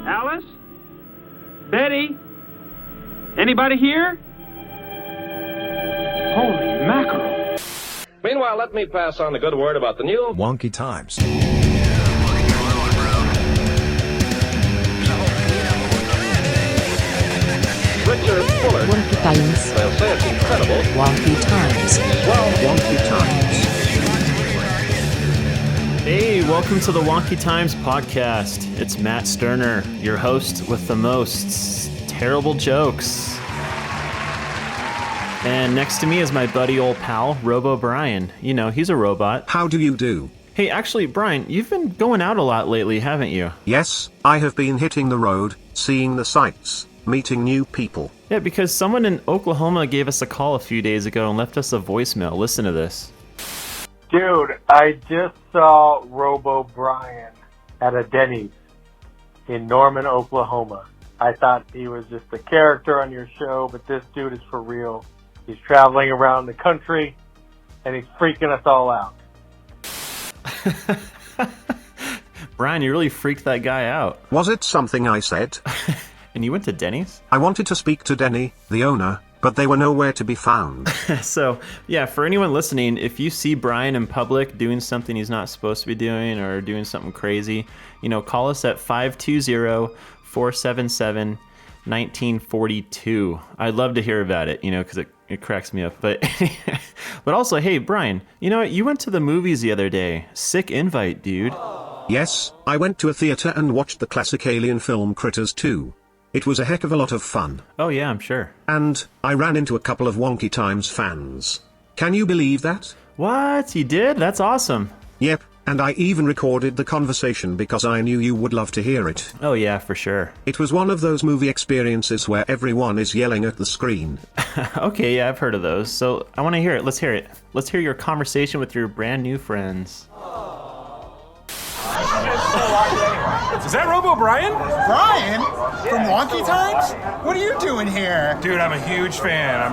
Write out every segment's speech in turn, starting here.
Alice? Betty? Anybody here? Holy mackerel. Meanwhile, let me pass on the good word about the new Wonky Times. Richard Fuller. Wonky Times. They'll say it's incredible. Wonky Times. Well, Wonky Times. Hey, welcome to the Wonky Times podcast. It's Matt Sterner, your host with the most terrible jokes. And next to me is my buddy old pal, RoboBrian. You know, he's a robot. How do you do? Hey, actually, Brian, you've been going out a lot lately, haven't you? Yes, I have been hitting the road, seeing the sights, meeting new people. Yeah, because someone in Oklahoma gave us a call a few days ago and left us a voicemail. Listen to this. Dude, I just saw RoboBrian at a Denny's in Norman, Oklahoma. I thought he was just a character on your show, but this dude is for real. He's traveling around the country, and he's freaking us all out. Brian, you really freaked that guy out. Was it something I said? And you went to Denny's? I wanted to speak to Denny, the owner, but they were nowhere to be found. So, yeah, for anyone listening, if you see Brian in public doing something he's not supposed to be doing or doing something crazy, you know, call us at 520-477-1942. I'd love to hear about it, you know, because it cracks me up. But but also, hey, Brian, you know what? You went to the movies the other day. Sick invite, dude. Yes, I went to a theater and watched the classic alien film Critters 2. It was a heck of a lot of fun. Oh, yeah, I'm sure. And I ran into a couple of Wonky Times fans. Can you believe that? What? You did? That's awesome. Yep, and I even recorded the conversation because I knew you would love to hear it. Oh, yeah, for sure. It was one of those movie experiences where everyone is yelling at the screen. Okay, yeah, I've heard of those. So I want to hear it. Let's hear it. Let's hear your conversation with your brand new friends. Is that RoboBrian? Brian? From Wonky Times? What are you doing here? Dude, I'm a huge fan.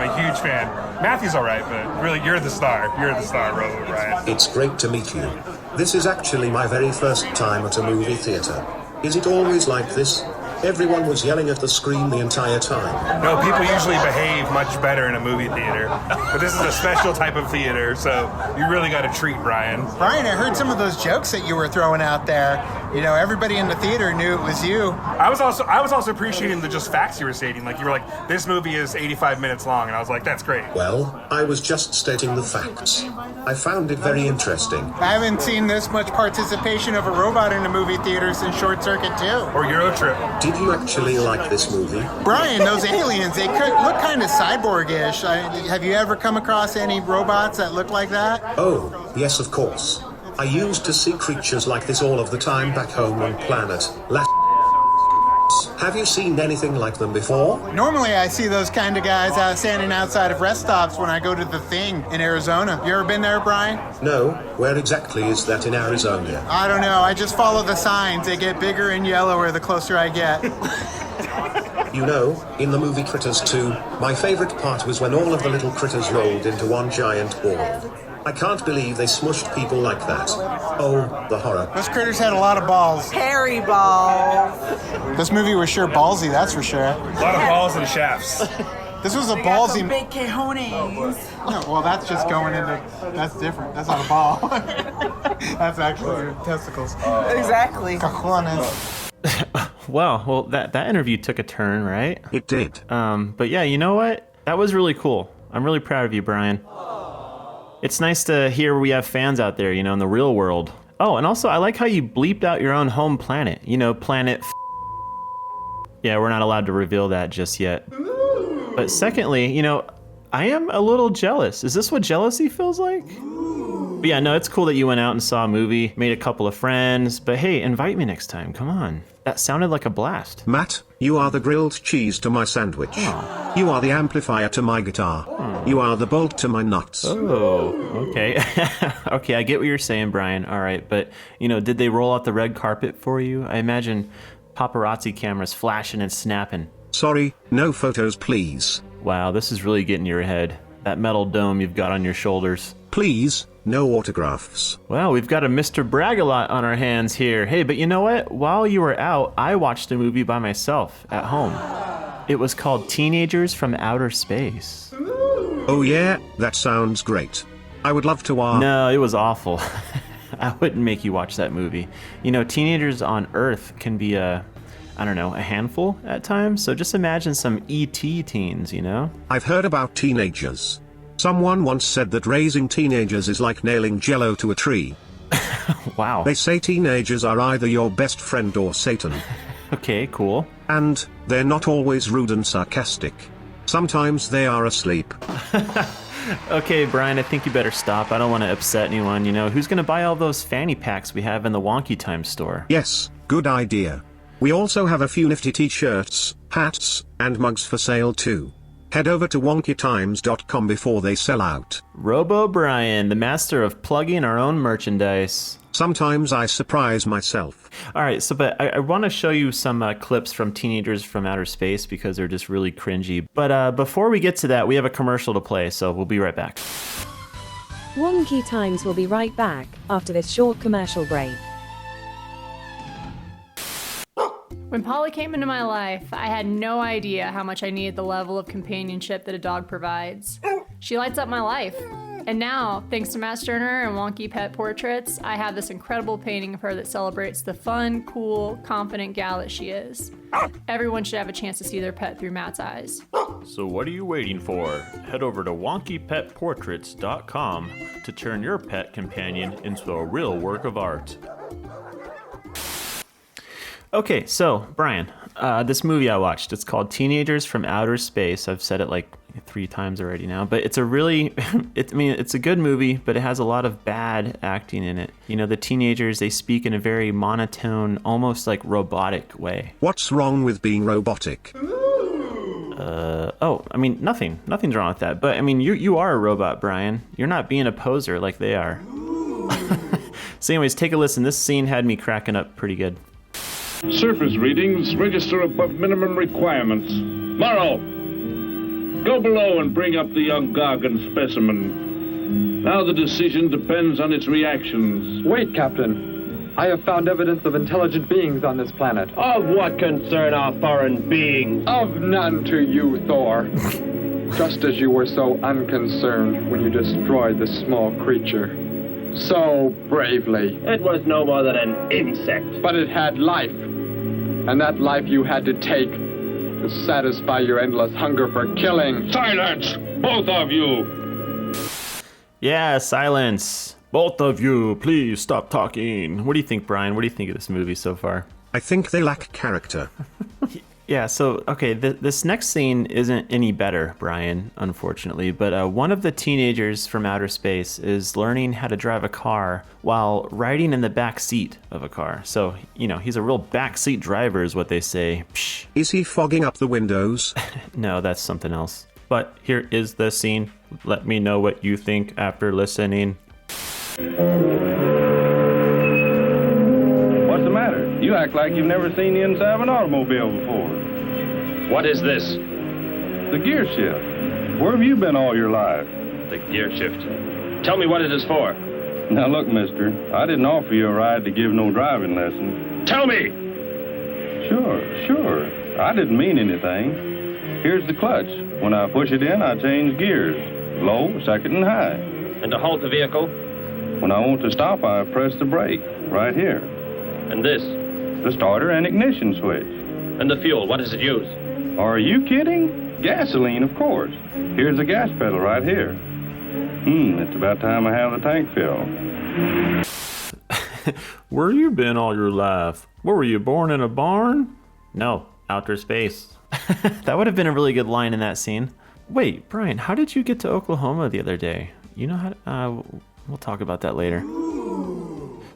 Matthew's alright, but really, you're the star. You're the star, RoboBrian. It's great to meet you. This is actually my very first time at a movie theater. Is it always like this? Everyone was yelling at the screen the entire time. No, people usually behave much better in a movie theater. But this is a special type of theater, so you really got to treat Brian. Brian, I heard some of those jokes that you were throwing out there. You know, everybody in the theater knew it was you. I was also appreciating the just facts you were stating. Like, you were like, this movie is 85 minutes long, and I was like, that's great. Well, I was just stating the facts. I found it very interesting. I haven't seen this much participation of a robot in a movie theater since Short Circuit 2. Or Eurotrip. Did you actually like this movie? Brian, those aliens, they could look kind of cyborg-ish. Have you ever come across any robots that look like that? Oh, yes, of course. I used to see creatures like this all of the time back home on planet Lat. Have you seen anything like them before? Normally I see those kind of guys standing outside of rest stops when I go to The Thing in Arizona. You ever been there, Brian? No, where exactly is that in Arizona? I don't know, I just follow the signs. They get bigger and yellower the closer I get. You know, in the movie Critters 2, my favorite part was when all of the little critters rolled into one giant ball. I can't believe they smushed people like that. Oh, the horror. Those critters had a lot of balls. Hairy balls. This movie was sure ballsy, that's for sure. A lot of balls and shafts. This was a They got some ballsy... big cajones. No, well, that's just going into... That's different. That's not a ball. That's actually your testicles. Exactly. Cajones. Well, that interview took a turn, right? It did. But yeah, you know what? That was really cool. I'm really proud of you, Brian. It's nice to hear we have fans out there, you know, in the real world. Oh, and also, I like how you bleeped out your own home planet. You know, planet Yeah, we're not allowed to reveal that just yet. But secondly, you know, I am a little jealous. Is this what jealousy feels like? But yeah, no, it's cool that you went out and saw a movie, made a couple of friends, but hey, invite me next time, come on. That sounded like a blast. Matt, you are the grilled cheese to my sandwich. Oh. You are the amplifier to my guitar. You are the bolt to my nuts. Oh, okay. Okay, I get what you're saying, Brian. All right, but, you know, did they roll out the red carpet for you? I imagine paparazzi cameras flashing and snapping. Sorry, no photos, please. Wow, this is really getting to your head. That metal dome you've got on your shoulders. Please, no autographs. Well, we've got a Mr. Brag-a-lot on our hands here. Hey, but you know what? While you were out, I watched a movie by myself at home. It was called Teenagers from Outer Space. Oh yeah, that sounds great. I would love to watch. No, it was awful. I wouldn't make you watch that movie. You know, teenagers on Earth can be a handful at times. So just imagine some E.T. teens, you know? I've heard about teenagers. Someone once said that raising teenagers is like nailing jello to a tree. Wow. They say teenagers are either your best friend or Satan. Okay, cool. And they're not always rude and sarcastic. Sometimes they are asleep. Okay, Brian, I think you better stop. I don't want to upset anyone, you know. Who's going to buy all those fanny packs we have in the Wonky Time store? Yes, good idea. We also have a few nifty t-shirts, hats, and mugs for sale too. Head over to wonkytimes.com before they sell out. RoboBrian, the master of plugging our own merchandise. Sometimes I surprise myself. All right, but I want to show you some clips from Teenagers from Outer Space because they're just really cringy. But before we get to that, we have a commercial to play, so we'll be right back. Wonky Times will be right back after this short commercial break. When Polly came into my life, I had no idea how much I needed the level of companionship that a dog provides. She lights up my life. And now, thanks to Matt Sterner and Wonky Pet Portraits, I have this incredible painting of her that celebrates the fun, cool, confident gal that she is. Everyone should have a chance to see their pet through Matt's eyes. So what are you waiting for? Head over to wonkypetportraits.com to turn your pet companion into a real work of art. Okay, so, Brian, this movie I watched, it's called Teenagers from Outer Space. I've said it like 3 times already now, but it's a really, it's a good movie, but it has a lot of bad acting in it. You know, the teenagers, they speak in a very monotone, almost like robotic way. What's wrong with being robotic? Nothing's wrong with that. But, I mean, you are a robot, Brian. You're not being a poser like they are. So anyways, take a listen. This scene had me cracking up pretty good. Surface readings register above minimum requirements. Morrow, go below and bring up the young Gargan specimen. Now the decision depends on its reactions. Wait, Captain. I have found evidence of intelligent beings on this planet. Of what concern are foreign beings? Of none to you, Thor. Just as you were so unconcerned when you destroyed the small creature. So bravely. It was no more than an insect. But it had life. And that life you had to take to satisfy your endless hunger for killing. Silence! Both of you! Yeah, silence. Both of you, please stop talking. What do you think, Brian? What do you think of this movie so far? I think they lack character. Yeah, so, okay, this next scene isn't any better, Brian, unfortunately, but one of the teenagers from outer space is learning how to drive a car while riding in the back seat of a car. So, you know, he's a real backseat driver is what they say. Psh. Is he fogging up the windows? No, that's something else. But here is the scene. Let me know what you think after listening. What's the matter? You act like you've never seen the inside of an automobile before. What is this? The gear shift. Where have you been all your life? The gear shift. Tell me what it is for. Now look, mister, I didn't offer you a ride to give no driving lesson. Tell me! Sure. I didn't mean anything. Here's the clutch. When I push it in, I change gears. Low, second, and high. And to halt the vehicle? When I want to stop, I press the brake, right here. And this? The starter and ignition switch. And the fuel, what does it use? Are you kidding? Gasoline, of course. Here's the gas pedal right here. It's about time I have the tank filled. Where you been all your life? Where were you born in a barn? No, outer space. That would have been a really good line in that scene. Wait, Brian, how did you get to Oklahoma the other day? You know how to, we'll talk about that later.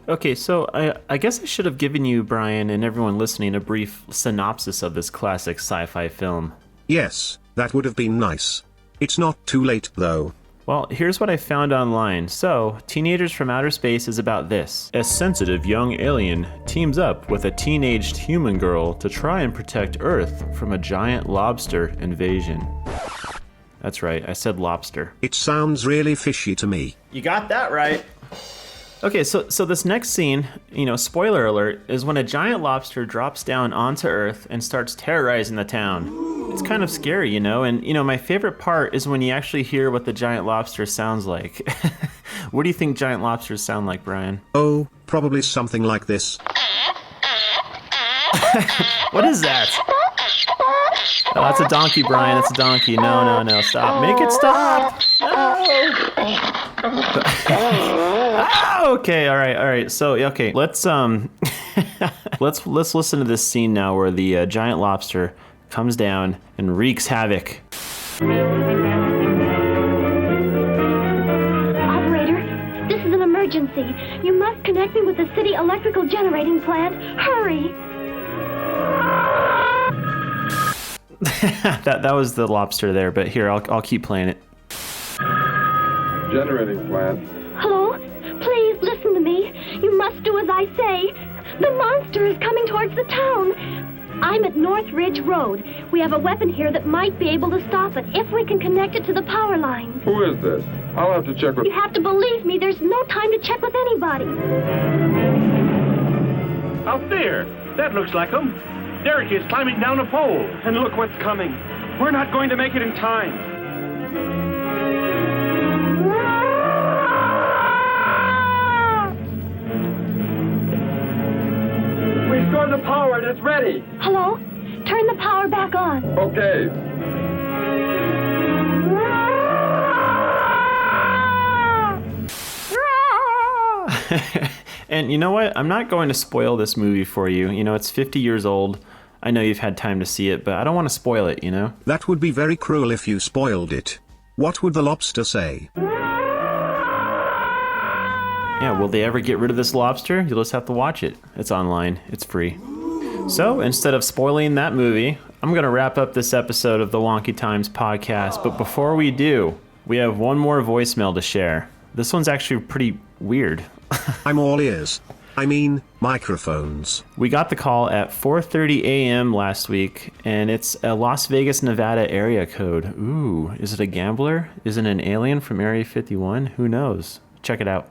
Okay, so I guess I should have given you, Brian, and everyone listening, a brief synopsis of this classic sci-fi film. Yes, that would have been nice. It's not too late, though. Well, here's what I found online. So, Teenagers from Outer Space is about this. A sensitive young alien teams up with a teenaged human girl to try and protect Earth from a giant lobster invasion. That's right, I said lobster. It sounds really fishy to me. You got that right. Okay, so this next scene, spoiler alert, is when a giant lobster drops down onto Earth and starts terrorizing the town. It's kind of scary, and my favorite part is when you actually hear what the giant lobster sounds like. What do you think giant lobsters sound like, Brian? Oh, probably something like this. What is that? Oh, that's a donkey, Brian. It's a donkey. No, stop. Make it stop. No. Okay, all right. So, okay, let's let's listen to this scene now where the giant lobster comes down and wreaks havoc. Operator, this is an emergency. You must connect me with the city electrical generating plant. Hurry. that was the lobster there, but here, I'll keep playing it. Generating plant. Hello? Please listen to me. You must do as I say. The monster is coming towards the town. I'm at North Ridge Road. We have a weapon here that might be able to stop it if we can connect it to the power lines. Who is this? I'll have to check with... You have to believe me. There's no time to check with anybody. Out there. That looks like him. Derek is climbing down a pole. And look what's coming. We're not going to make it in time. Restore the power. It's ready. Hello? Turn the power back on. Okay. And you know what? I'm not going to spoil this movie for you. It's 50 years old. I know you've had time to see it, but I don't want to spoil it, That would be very cruel if you spoiled it. What would the lobster say? Yeah, will they ever get rid of this lobster? You'll just have to watch it. It's online. It's free. So, instead of spoiling that movie, I'm going to wrap up this episode of the Wonky Times podcast. But before we do, we have one more voicemail to share. This one's actually pretty weird. I'm all ears. I mean, microphones. We got the call at 4:30 a.m. last week, and it's a Las Vegas, Nevada area code. Ooh, is it a gambler? Is it an alien from Area 51? Who knows? Check it out.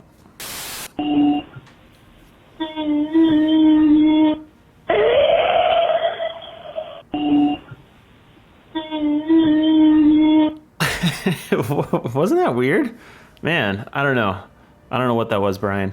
Wasn't that weird? Man, I don't know. I don't know what that was, Brian.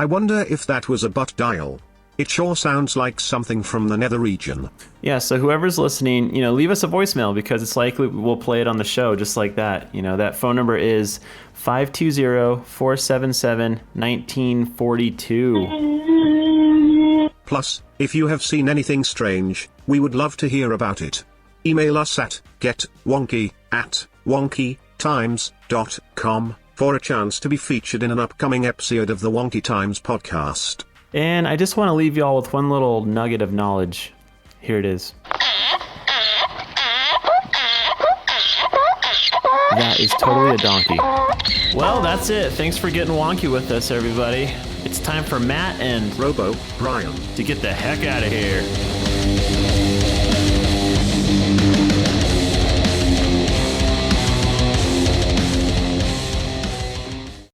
I wonder if that was a butt dial. It sure sounds like something from the nether region. Yeah, so whoever's listening, leave us a voicemail because it's likely we'll play it on the show just like that. That phone number is 520-477-1942. Plus, if you have seen anything strange, we would love to hear about it. Email us at getwonky@wonkytimes.com for a chance to be featured in an upcoming episode of the Wonky Times podcast. And I just want to leave you all with one little nugget of knowledge. Here it is. That is totally a donkey. Well, that's it. Thanks for getting wonky with us, everybody. It's time for Matt and RoboBrian to get the heck out of here.